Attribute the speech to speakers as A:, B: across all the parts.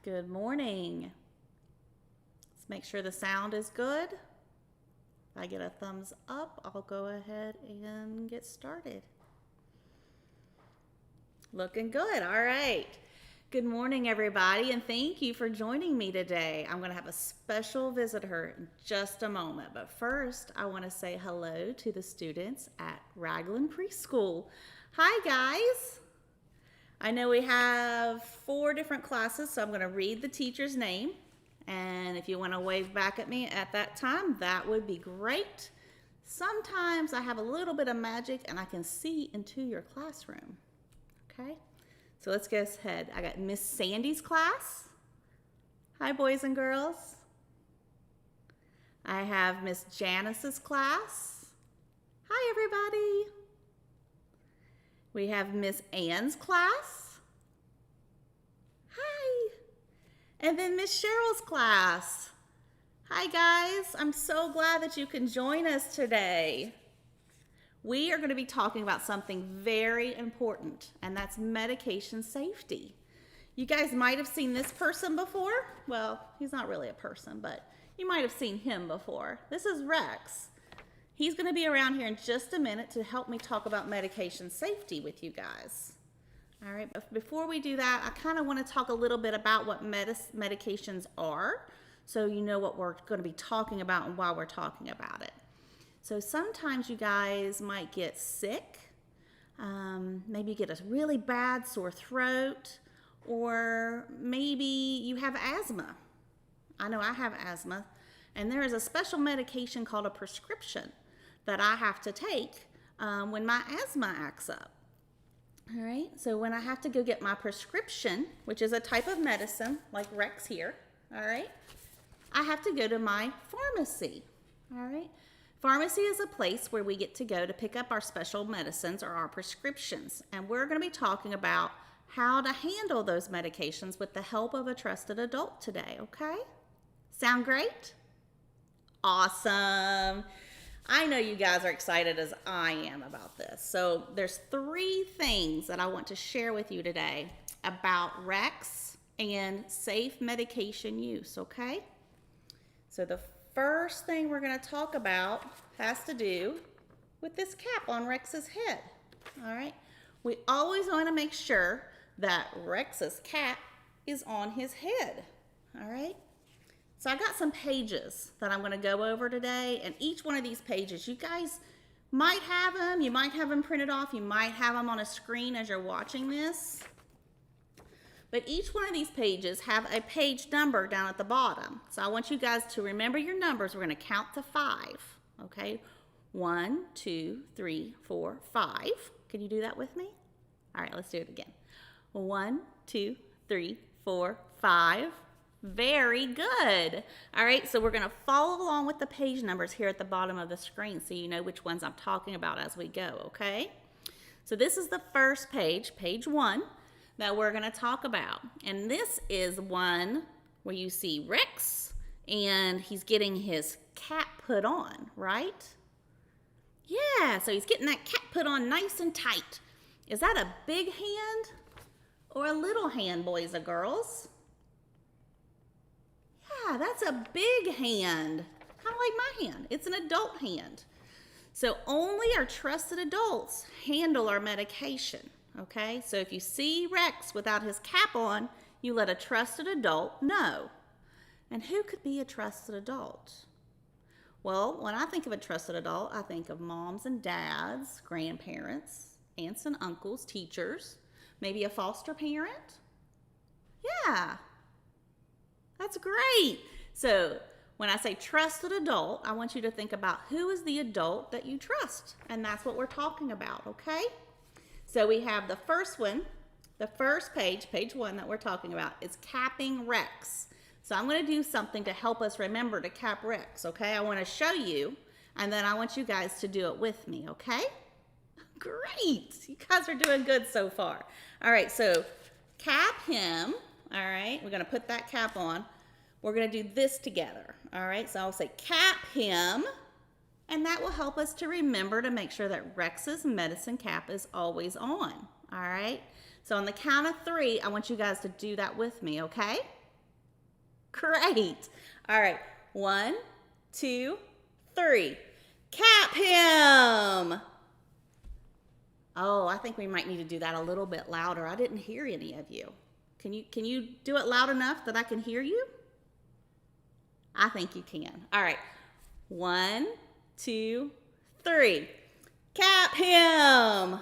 A: Good morning. Let's make sure the sound is good. If I get a thumbs up, I'll go ahead and get started. Looking good. All right. Good morning, everybody, and thank you for joining me today. I'm going to have a special visitor in just a moment, but first, I want to say hello to the students at Raglan Preschool. Hi, guys. I know we have 4 different classes, so I'm going to read the teacher's name, and if you want to wave back at me at that time, that would be great. Sometimes I have a little bit of magic, and I can see into your classroom. Okay, so let's go ahead. I got Miss Sandy's class. Hi, boys and girls. I have Miss Janice's class. Hi, everybody. We have Miss Ann's class. Hi. And then Miss Cheryl's class. Hi, guys. I'm so glad that you can join us today. We are going to be talking about something very important, and that's medication safety. You guys might have seen this person before. Well, he's not really a person, but you might have seen him before. This is Rex. He's going to be around here in just a minute to help me talk about medication safety with you guys. All right, but before we do that, I kind of want to talk a little bit about what medications are, so you know what we're going to be talking about and why we're talking about it. So sometimes you guys might get sick, maybe you get a really bad sore throat, or maybe you have asthma. I know I have asthma, and there is a special medication called a prescription that I have to take when my asthma acts up. All right, so when I have to go get my prescription, which is a type of medicine like Rex here, all right, I have to go to my pharmacy, all right. Pharmacy is a place where we get to go to pick up our special medicines or our prescriptions. And we're going to be talking about how to handle those medications with the help of a trusted adult today, okay? Sound great? Awesome. I know you guys are excited as I am about this. So there's 3 things that I want to share with you today about Rex and safe medication use, okay? So the first thing we're going to talk about has to do with this cap on Rex's head. All right. We always want to make sure that Rex's cap is on his head. All right. So I got some pages that I'm going to go over today, and each one of these pages, you guys might have them. You might have them printed off. You might have them on a screen as you're watching this. But each one of these pages have a page number down at the bottom. So I want you guys to remember your numbers. We're going to count to 5, okay? 1, 2, 3, 4, 5. Can you do that with me? All right, let's do it again. 1, 2, 3, 4, 5. Very good. All right, so we're going to follow along with the page numbers here at the bottom of the screen so you know which ones I'm talking about as we go, okay? So this is the first page, page 1. That we're going to talk about. And this is one where you see Rex and he's getting his cap put on, right? Yeah, so he's getting that cap put on nice and tight. Is that a big hand or a little hand, boys and girls? Yeah, that's a big hand. Kind of like my hand. It's an adult hand. So only our trusted adults handle our medication. Okay, so if you see Rex without his cap on, you let a trusted adult know. And who could be a trusted adult? Well, when I think of a trusted adult, I think of moms and dads, grandparents, aunts and uncles, teachers, maybe a foster parent. Yeah, that's great. So when I say trusted adult, I want you to think about who is the adult that you trust. And that's what we're talking about, okay? So we have the first one, the first page, page 1 that we're talking about is capping Rex. So I'm going to do something to help us remember to cap Rex, okay? I want to show you, and then I want you guys to do it with me, okay? Great. You guys are doing good so far. All right, so cap him, all right? We're going to put that cap on. We're going to do this together, all right? So I'll say cap him. And that will help us to remember to make sure that Rex's medicine cap is always on, all right? So on the count of 3, I want you guys to do that with me, okay? Great. All right. 1, 2, 3. Cap him. Oh, I think we might need to do that a little bit louder. I didn't hear any of you. Can you do it loud enough that I can hear you? I think you can. All right. 1, 2, 3. Cap him.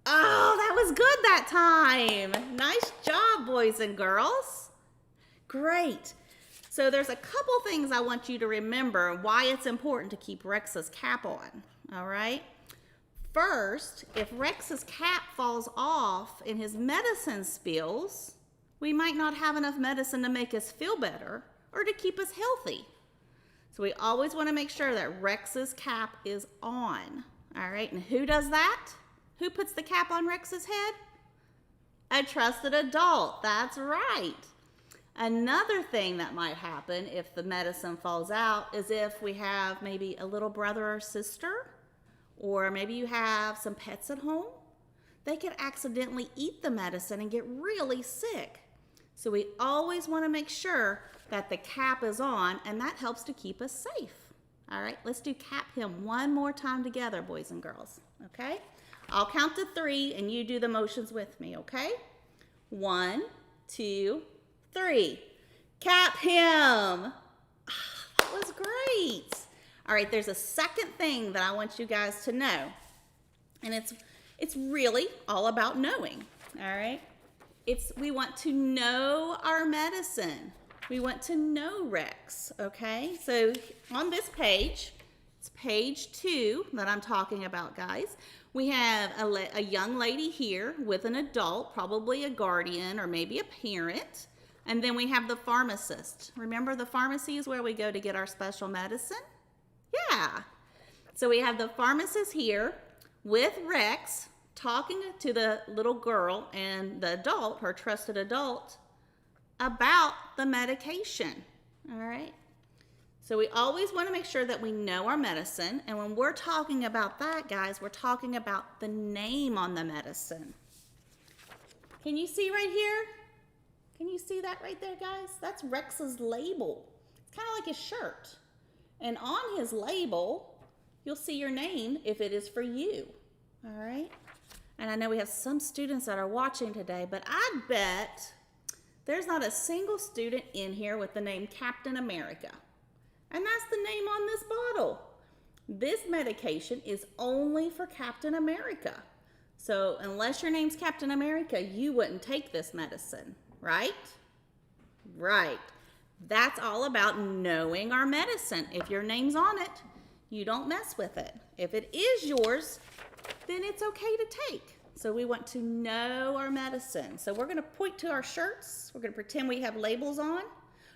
A: Oh, that was good that time. Nice job, boys and girls. Great. So there's a couple things I want you to remember why it's important to keep Rex's cap on. All right. First, if Rex's cap falls off and his medicine spills, we might not have enough medicine to make us feel better or to keep us healthy. So we always want to make sure that Rex's cap is on. All right, and who does that? Who puts the cap on Rex's head? A trusted adult, that's right. Another thing that might happen if the medicine falls out is if we have maybe a little brother or sister, or maybe you have some pets at home. They could accidentally eat the medicine and get really sick. So we always want to make sure that the cap is on, and that helps to keep us safe. All right, let's do cap him one more time together, boys and girls, okay? I'll count to 3, and you do the motions with me, okay? 1, 2, 3. Cap him. That was great. All right, there's a second thing that I want you guys to know, and it's really all about knowing, all right? We want to know our medicine. We want to know Rex, okay? So on this page, it's page 2 that I'm talking about, guys. We have a young lady here with an adult, probably a guardian or maybe a parent. And then we have the pharmacist. Remember, the pharmacy is where we go to get our special medicine? Yeah. So we have the pharmacist here with Rex talking to the little girl and the adult, her trusted adult, about the medication. All right. So we always want to make sure that we know our medicine. And when we're talking about that, guys, we're talking about the name on the medicine. Can you see right here? Can you see that right there, guys? That's Rex's label. It's kind of like his shirt. And on his label, you'll see your name if it is for you. All right? And I know we have some students that are watching today, but I bet there's not a single student in here with the name Captain America. And that's the name on this bottle. This medication is only for Captain America. So unless your name's Captain America, you wouldn't take this medicine, right? Right. That's all about knowing our medicine. If your name's on it, you don't mess with it. If it is yours, then it's okay to take. So we want to know our medicine. So we're going to point to our shirts. We're going to pretend we have labels on.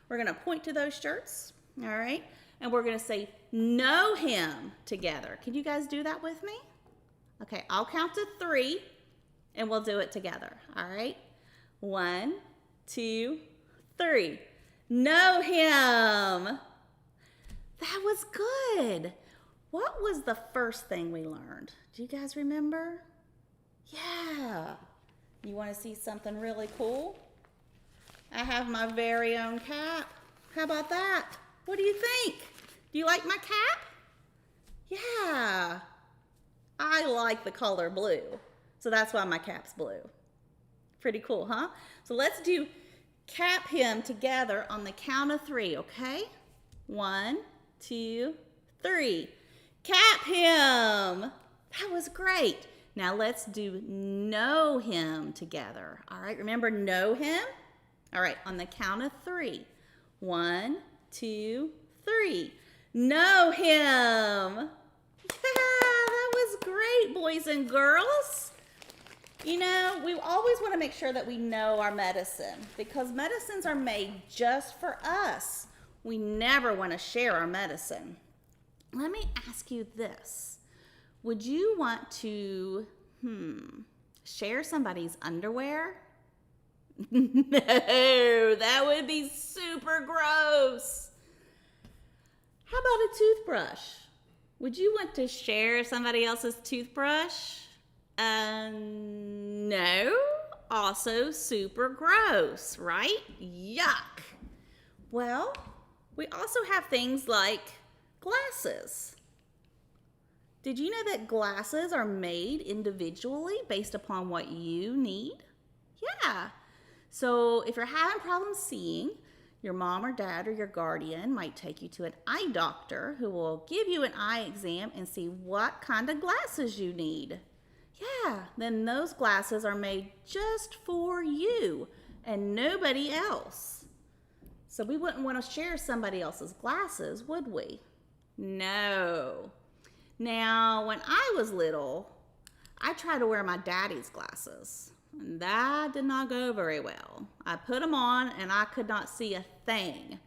A: We're going to point to those shirts. All right. And we're going to say, know him together. Can you guys do that with me? Okay. I'll count to 3 and we'll do it together. All right. 1, 2, 3. Know him. That was good. What was the first thing we learned? Do you guys remember? Yeah. You want to see something really cool? I have my very own cap. How about that? What do you think? Do you like my cap? Yeah. I like the color blue. So that's why my cap's blue. Pretty cool, huh? So let's do cap him together on the count of 3, okay? 1, 2, 3. Cap him. That was great. Now let's do know him together. All right, remember know him? All right, on the count of 3. 1, 2, 3. Know him. Yeah, that was great, boys and girls. You know, we always want to make sure that we know our medicine because medicines are made just for us. We never want to share our medicine. Let me ask you this. Would you want to, share somebody's underwear? No, that would be super gross. How about a toothbrush? Would you want to share somebody else's toothbrush? No. Also super gross, right? Yuck. Well, we also have things like glasses. Did you know that glasses are made individually based upon what you need? Yeah. So if you're having problems seeing, your mom or dad or your guardian might take you to an eye doctor who will give you an eye exam and see what kind of glasses you need. Yeah, then those glasses are made just for you and nobody else. So we wouldn't want to share somebody else's glasses, would we? No. Now, when I was little, I tried to wear my daddy's glasses, and that did not go very well. I put them on, and I could not see a thing.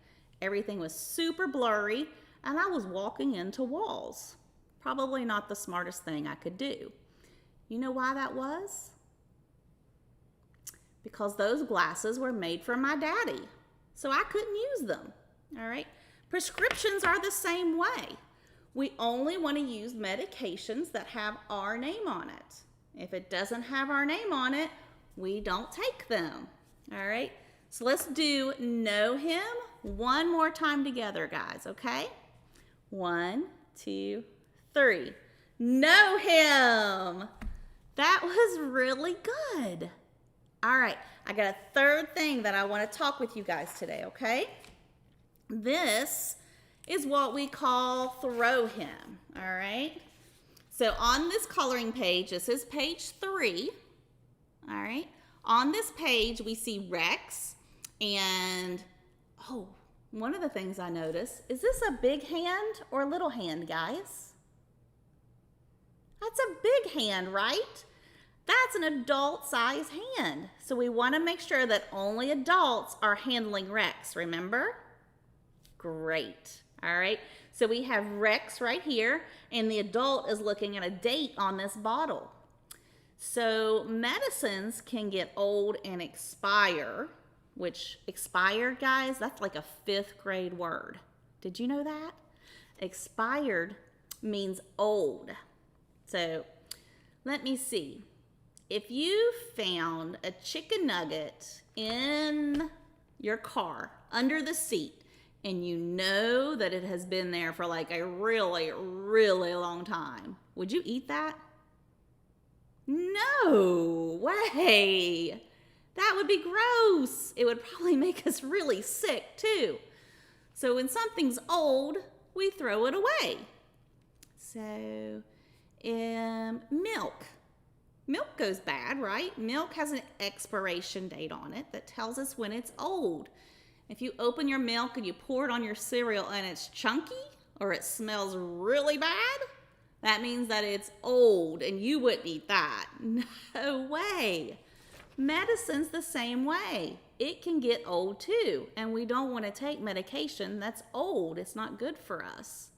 A: Everything was super blurry, and I was walking into walls. Probably not the smartest thing I could do. You know why that was? Because those glasses were made for my daddy, so I couldn't use them. All right? Prescriptions are the same way. We only want to use medications that have our name on it. If it doesn't have our name on it, we don't take them. All right? So let's do know him one more time together, guys, okay? 1, 2, 3. Know him. That was really good. All right, I got a third thing that I want to talk with you guys today, okay? This is what we call throw him, all right? So on this coloring page, this is page 3, all right? On this page, we see Rex, and, oh, one of the things I noticed, is this a big hand or little hand, guys? That's a big hand, right? That's an adult-sized hand. So we want to make sure that only adults are handling Rex, remember? Great. All right, so we have Rex right here, and the adult is looking at a date on this bottle. So medicines can get old and expire, which expired, guys, that's like a 5th grade word. Did you know that? Expired means old. So let me see. If you found a chicken nugget in your car under the seat, and you know that it has been there for like a really, really long time, would you eat that? No way. That would be gross. It would probably make us really sick too. So when something's old, we throw it away. So, milk. Milk goes bad, right? Milk has an expiration date on it that tells us when it's old. If you open your milk and you pour it on your cereal and it's chunky or it smells really bad, that means that it's old and you wouldn't eat that. No way. Medicine's the same way. It can get old too, and we don't want to take medication that's old. It's not good for us.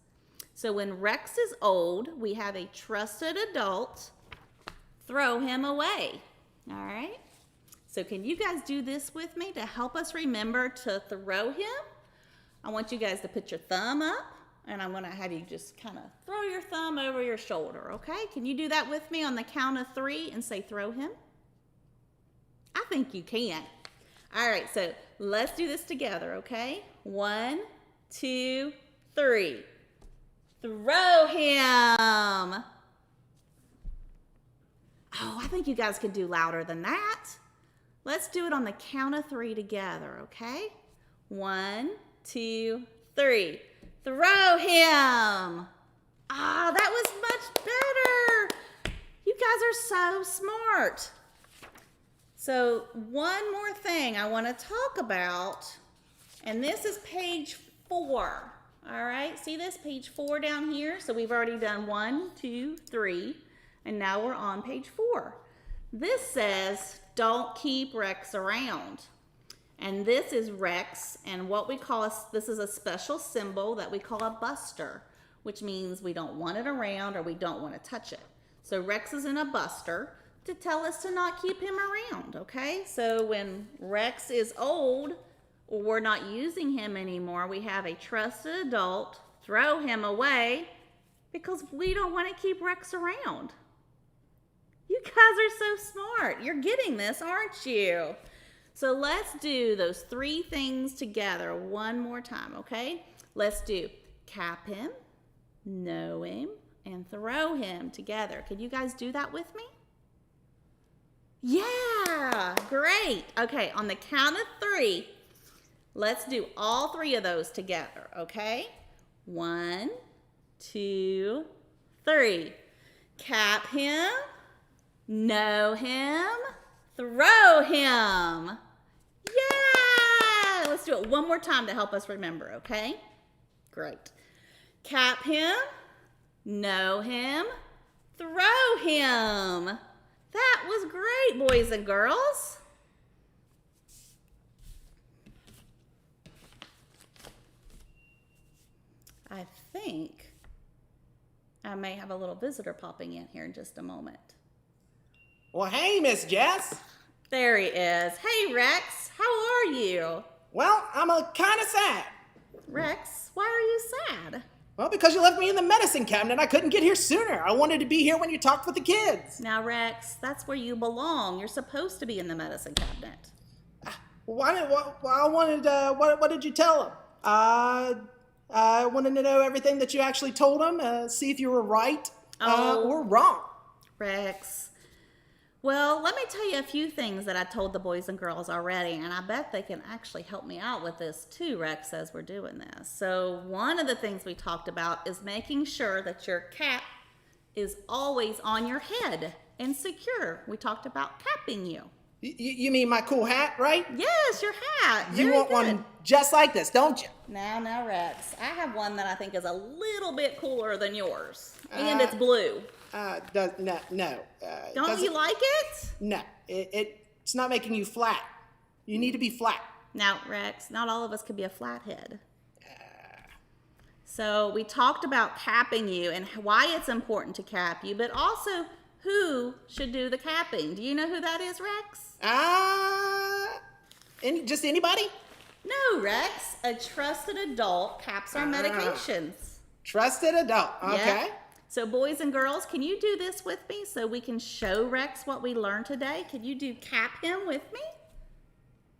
A: So when Rex is old, we have a trusted adult throw him away. All right? So can you guys do this with me to help us remember to throw him? I want you guys to put your thumb up, and I'm going to have you just kind of throw your thumb over your shoulder, okay? Can you do that with me on the count of 3 and say throw him? I think you can. All right, so let's do this together, okay? 1, 2, 3. Throw him. Oh, I think you guys could do louder than that. Let's do it on the count of 3 together, okay? 1, 2, 3. Throw him. Ah, that was much better. You guys are so smart. So one more thing I want to talk about, and this is page 4. All right, see this page 4 down here? So we've already done 1, 2, 3, and now we're on page 4. This says, don't keep Rex around. And this is Rex, and what we call this is a special symbol that we call a buster, which means we don't want it around or we don't want to touch it. So Rex is in a buster to tell us to not keep him around, okay? So when Rex is old or we're not using him anymore, we have a trusted adult throw him away because we don't want to keep Rex around. You guys are so smart. You're getting this, aren't you? So let's do those three things together one more time, okay? Let's do cap him, know him, and throw him together. Can you guys do that with me? Yeah, great. Okay, on the count of three, let's do all three of those together, okay? 1, 2, 3. Cap him, know him, throw him. Yeah! Let's do it one more time to help us remember, okay? Great. Cap him, know him, throw him. That was great, boys and girls. I think I may have a little visitor popping in here in just a moment.
B: Well, hey, Miss Jess.
A: There he is. Hey, Rex. How are you?
B: Well, I'm kind of sad.
A: Rex, why are you sad?
B: Well, because you left me in the medicine cabinet. I couldn't get here sooner. I wanted to be here when you talked with the kids.
A: Now, Rex, that's where you belong. You're supposed to be in the medicine cabinet.
B: What did you tell them? I wanted to know everything that you actually told them, see if you were right or wrong.
A: Rex. Well, let me tell you a few things that I told the boys and girls already, and I bet they can actually help me out with this too, Rex, as we're doing this. So one of the things we talked about is making sure that your cap is always on your head and secure. We talked about capping you.
B: You mean my cool hat, right?
A: Yes, your hat.
B: You want one just like this, don't you?
A: Now, Rex. I have one that I think is a little bit cooler than yours, and it's blue.
B: No.
A: Don't you like it?
B: No, it's not making you flat. You need to be flat.
A: Now, Rex, not all of us could be a flathead. So we talked about capping you and why it's important to cap you, but also who should do the capping. Do you know who that is, Rex?
B: Just anybody?
A: No, Rex. A trusted adult caps our medications.
B: Trusted adult, okay.
A: Yep. So boys and girls, can you do this with me so we can show Rex what we learned today? Can you do cap him with me?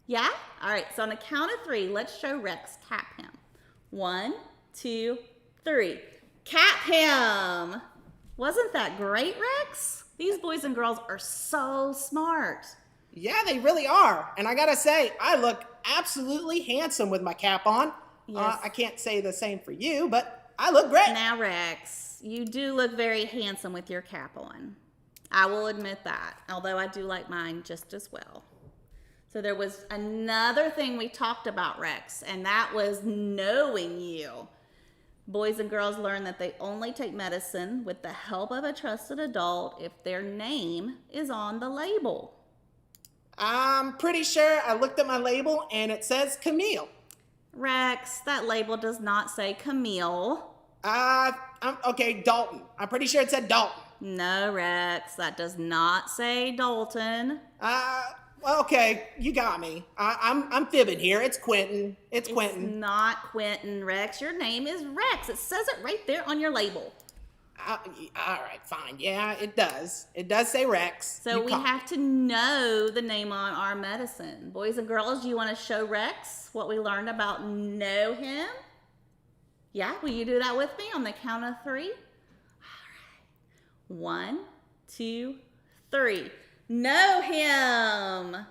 A: Yeah? All right, so on the count of 3, let's show Rex cap him. 1, 2, 3. Cap him! Wasn't that great, Rex? These boys and girls are so smart.
B: Yeah, they really are. And I gotta say, I look absolutely handsome with my cap on.
A: Yes.
B: I can't say the same for you, but I look great.
A: Now, Rex, you do look very handsome with your cap on. I will admit that, although I do like mine just as well. So there was another thing we talked about, Rex, and that was knowing you. Boys and girls learn that they only take medicine with the help of a trusted adult if their name is on the label.
B: I'm pretty sure I looked at my label and it says Camille.
A: Rex, that label does not say Camille.
B: Okay, Dalton. I'm pretty sure it said Dalton.
A: No, Rex, that does not say Dalton.
B: Okay, you got me. I'm fibbing here. It's Quentin. It's Quentin.
A: It's not Quentin, Rex. Your name is Rex. It says it right there on your label.
B: All right, fine. Yeah, it does. It does say Rex.
A: So we have to know the name on our medicine. Boys and girls, do you want to show Rex what we learned about know him? Yeah, will you do that with me on the count of 3? All right. 1, 2, 3. Know him.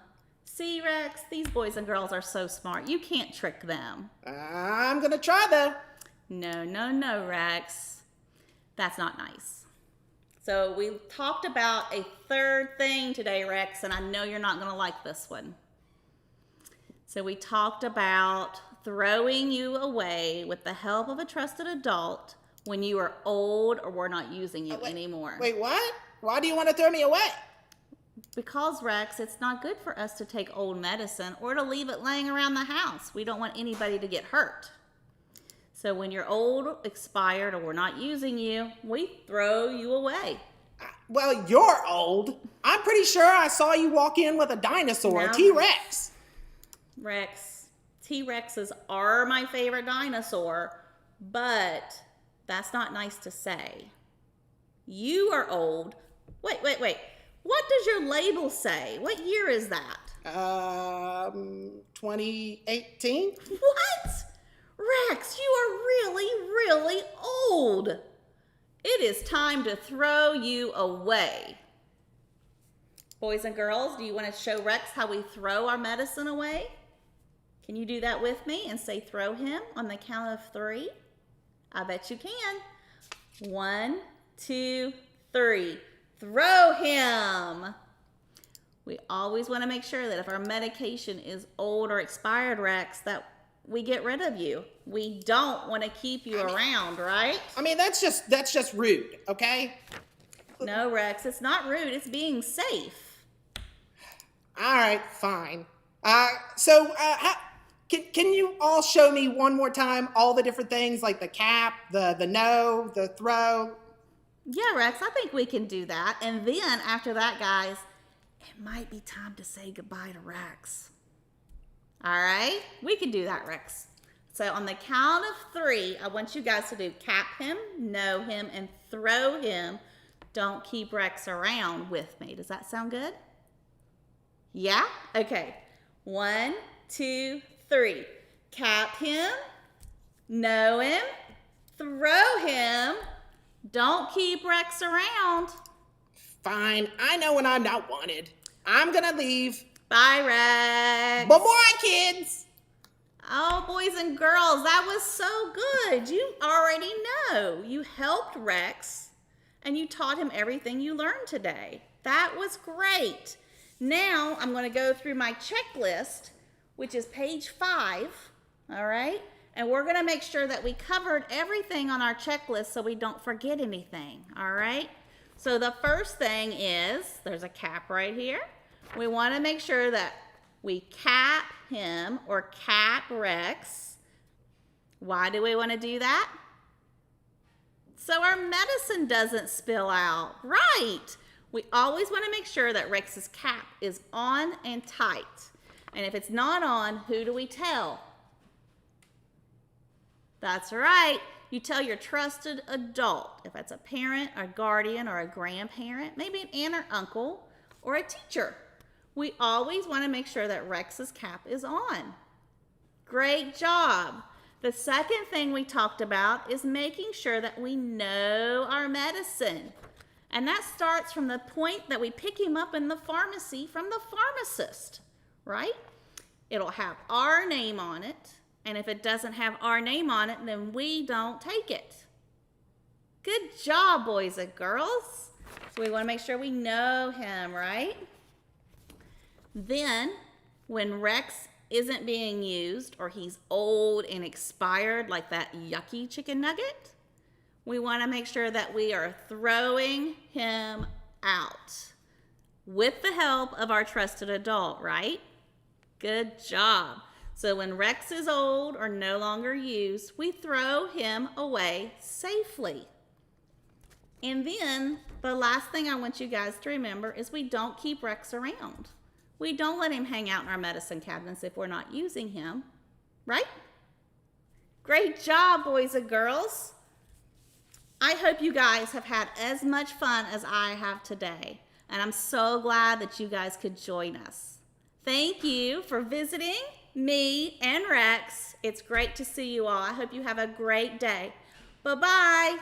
A: See, Rex, these boys and girls are so smart. You can't trick them.
B: I'm going to try, though.
A: No, Rex. That's not nice. So we talked about a third thing today, Rex, and I know you're not going to like this one. So we talked about throwing you away with the help of a trusted adult when you are old or we're not using you anymore.
B: Wait, what? Why do you want to throw me away?
A: Because, Rex, it's not good for us to take old medicine or to leave it laying around the house. We don't want anybody to get hurt. So when you're old, expired, or we're not using you, we throw you away.
B: Well, you're old. I'm pretty sure I saw you walk in with a dinosaur, a T-Rex.
A: Rex, T-Rexes are my favorite dinosaur, but that's not nice to say. You are old. Wait. What does your label say? What year is that?
B: 2018.
A: What? Rex, you are really, really old. It is time to throw you away. Boys and girls, do you want to show Rex how we throw our medicine away? Can you do that with me and say throw him on the count of 3? I bet you can. 1, 2, 3. Throw him. We always want to make sure that if our medication is old or expired, Rex, that we get rid of you. We don't want to keep you around, right?
B: I mean, that's just rude, okay?
A: No, Rex, it's not rude. It's being safe.
B: All right, fine. Can you all show me one more time all the different things, like the cap, the no, the throw?
A: Yeah, Rex, I think we can do that. And then after that, guys, it might be time to say goodbye to Rex. All right? We can do that, Rex. So on the count of 3, I want you guys to do cap him, know him, and throw him. Don't keep Rex around with me. Does that sound good? Yeah? Okay. 1, 2, 3. Cap him, know him, throw him. Don't keep Rex around.
B: Fine. I know when I'm not wanted. I'm gonna leave.
A: Bye, Rex.
B: Bye-bye, kids.
A: Oh, boys and girls, that was so good. You already know. You helped Rex, and you taught him everything you learned today. That was great. Now, I'm going to go through my checklist, which is page 5, all right? And we're going to make sure that we covered everything on our checklist so we don't forget anything, all right? So the first thing is, there's a cap right here. We want to make sure that we cap him or cap Rex. Why do we want to do that? So our medicine doesn't spill out. Right. We always want to make sure that Rex's cap is on and tight. And if it's not on, who do we tell? That's right. You tell your trusted adult. If it's a parent, a guardian, or a grandparent, maybe an aunt or uncle, or a teacher. We always want to make sure that Rex's cap is on. Great job. The second thing we talked about is making sure that we know our medicine. And that starts from the point that we pick him up in the pharmacy from the pharmacist, right? It'll have our name on it. And if it doesn't have our name on it, then we don't take it. Good job, boys and girls. So we want to make sure we know him, right? Then, when Rex isn't being used or he's old and expired like that yucky chicken nugget, we want to make sure that we are throwing him out with the help of our trusted adult, right? Good job. So when Rex is old or no longer used, we throw him away safely. And then the last thing I want you guys to remember is we don't keep Rex around. We don't let him hang out in our medicine cabinets if we're not using him, right? Great job, boys and girls. I hope you guys have had as much fun as I have today. And I'm so glad that you guys could join us. Thank you for visiting me and Rex. It's great to see you all. I hope you have a great day. Bye-bye.